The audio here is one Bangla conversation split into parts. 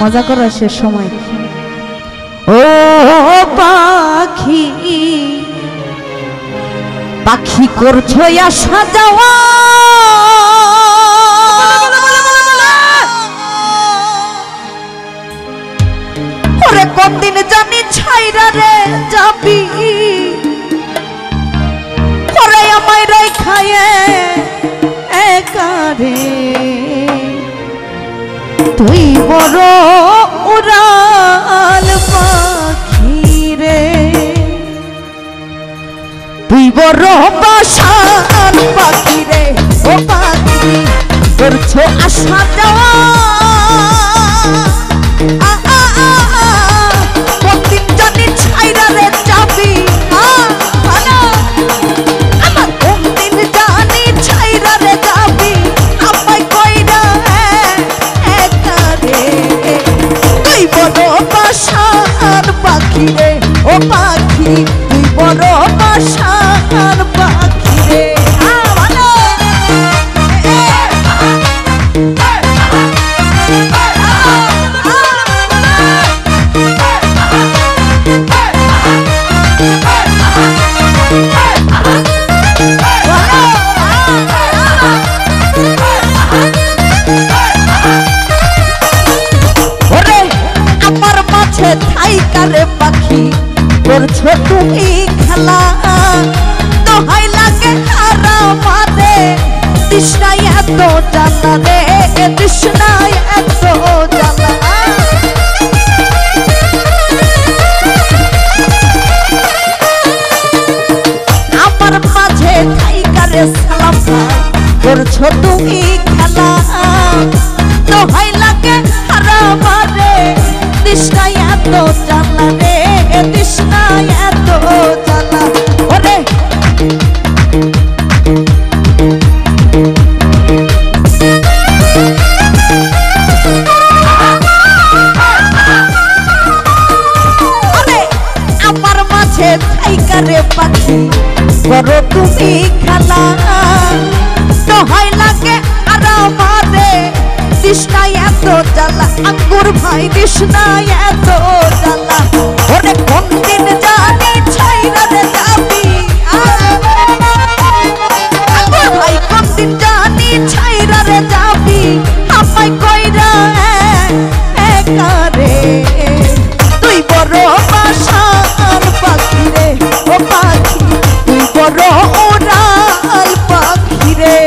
মজা করার শেষ সময়। ও পাখি পাখি করছো আসা যাওয়া, ওরে কতদিন জানি ছাইরা রে যাবি, ওরে আমায় রাইখায়ে একারে তুই বড় উড়াল পাখি রে, তুই বড় বাসান পাখি রে। ও পাখি করছো আসা যাওয়া, কতদিন জানি ছাইরা রে যাবি, আমার কতদিন জানি ছাইরা রে যাবি, আমায় কইরা একারে তুই বড় বাসান পাখি রে। ও পাখি তুই বড় বাসান পাখি রে। থাইকারে পাখি করছো তুমি খেলা, দোহাই লাগে হারা মারে তৃষ্ণায় এত জ্বালা রে, তৃষ্ণায় এত জ্বালা। আমার মাঝে থাইকারে সালাম করছো তুমি খেলা, দোহাই লাগে হারা মারে তৃষ্ণায় এত জ্বালা রে, তৃষ্ণায় এত জ্বালা। ওরে আমার মাঝে থাইকারে পাখি করো তুমি খেলা, দোহাই লাগে আর আমারে তৃষ্ণায় এত জ্বালা, আঙ্গুর ভাই তৃষ্ণায় এত জ্বালা। ওরে কোনদিন জানি ছাইরা রে যাবি, আঙ্গুর ভাই কোনদিন জানি ছাইরা রে যাবি, আমায় কইরা একারে তুই বড় বাসার পাখি রে। ও পাখি তুই বড় উড়াল পাখি রে।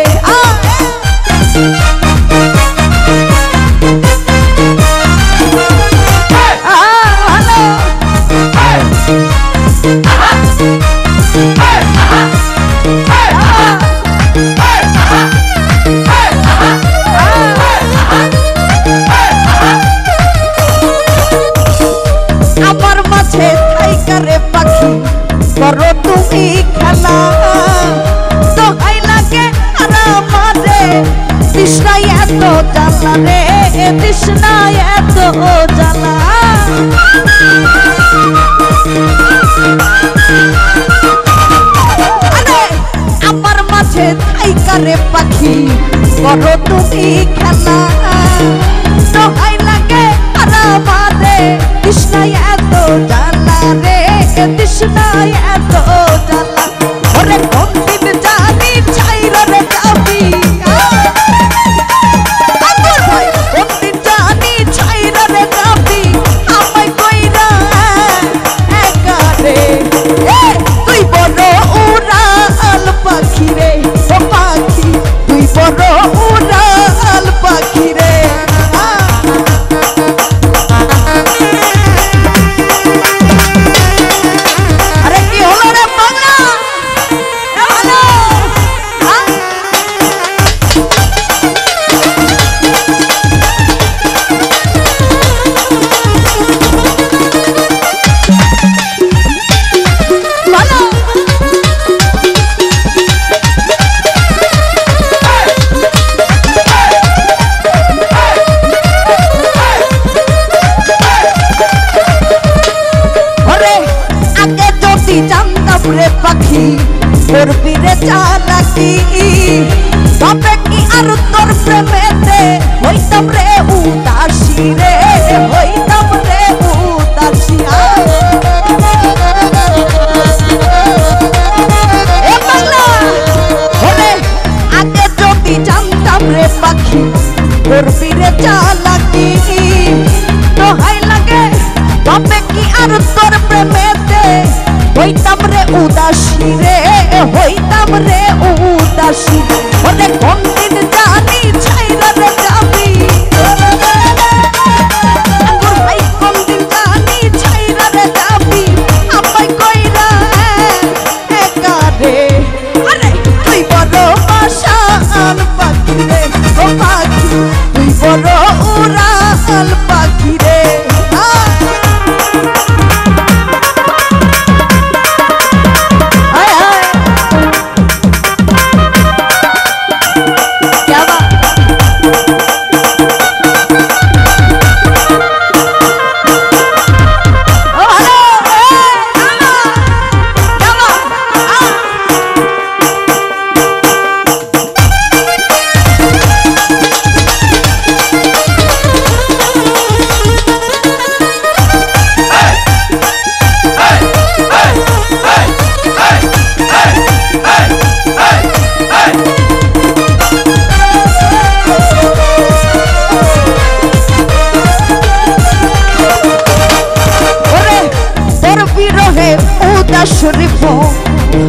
আমার মাঝে থাইকারে পাখি করো তুমি খেলা, দোহাই লাগে আর আমারে তৃষ্ণায় এত জ্বালা রে, তৃষ্ণায় এত জ্বালা। আমার মাঝে থাইকারে পাখি করো তুমি খেলা, দোহাই লাগে আর আমারে তৃষ্ণায় এত জ্বালা রে, তৃষ্ণায় এত জ্বালা। ওরে কোনদিন জানি ছাইরা রে যাবি, কোনদিন জানি ছাইরা রে যাবি, আমায় কইরা একারে তুই বড় উড়াল পাখি রে। ও পাখি তুই বড় উড়াল পাখি রে। আরে কি হলো রে বাংলা, তোর প্রেমেতে হইতাম রে উদাসী রে, হইতাম রে উদাসী। আগে যদি জানতাম রে পাখি করবি রে চালাকি, দোহাই লাগে তবে কি আর তোর প্রেমেতে হইতাম রে উদাসী রে, হইতাম রে উদাসী। ওরে কোন দিন জানি ছাইরা রে যাবি, আঙ্গুর ভাই কোন দিন জানি ছাইরা রে যাবি, আমায় কইরা একা রে। আরে তুই বড় আশাল পাখি রে, ও পাখি তুই বড় উড়াল পাখি রে।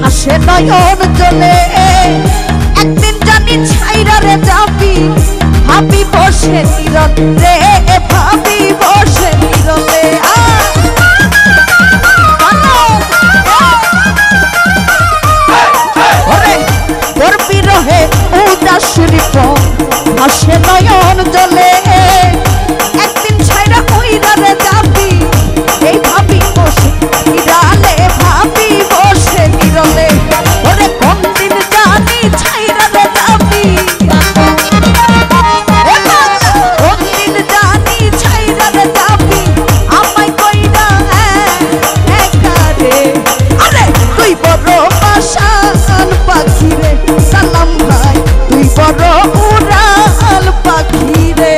আসে নয়ন জলে একদিন জানি ছাইরা রে যাবি, ভাবি বসে নীরবে রে, ভাবি বসে নীরবে। তোর বিরহে উদাস রিপন আসে নয়ন জলে একদিন ছাইরা কইরা রে যাবি, এই ভাবি বসে নীরালে, ভাবি বসে নীরবে। ওরে কোন দিন জানি ছাইরা রে যাবি, কোন দিন জানি ছাইরা রে যাবি, আমায় কইরা একা রে। আরে তুই বড় আশাল পাখি রে, সালাম ভাই তুই বড় উড়াল পাখি রে।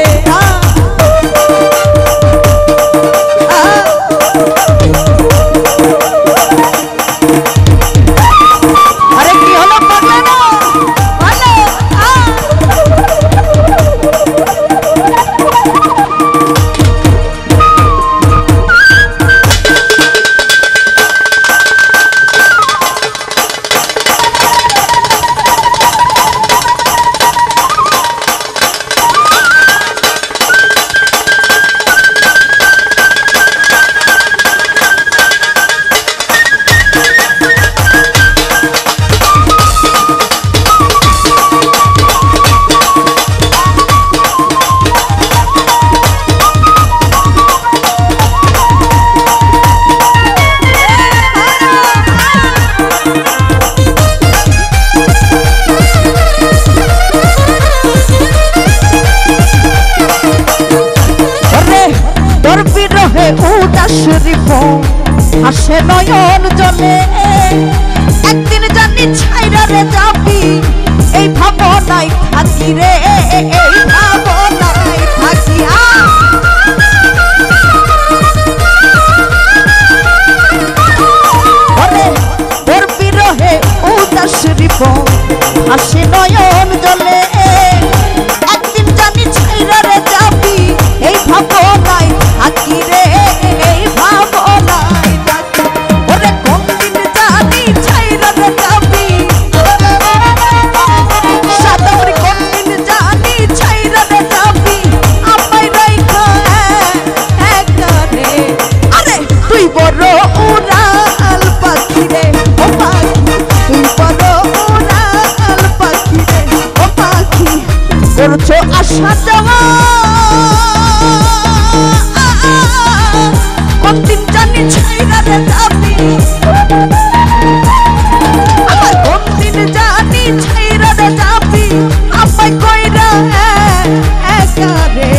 আসে নয়ন জলে একদিন জানি ছাইরা রে যাবি, এই ভাবনাই থাকি রে, এই ভাবনাই থাকি। তোর বিরহে উদাস রিপন আসে নয়ন জলে একদিন জানি ছাইরা রে যাবি, এই ভাবনাই থাকি রে, এই ভাবনাই থাকি। ওরে কোন দিন জানি ছাইরা রে যাবি, সাদাবরি কোন দিন জানি ছাইরা রে যাবি, আমায় রাইখা একা রে। আরে তুই বড় উড়াল পাখি রে, ও পাখি তুই বড় উড়াল পাখি রে, ও পাখি করছো আসা যাওয়া, কোন দিন জানি ছাইরা রে যাবি, আমার কোন দিন জানি ছাইরা রে যাবি, আমায় কইরা একা রে।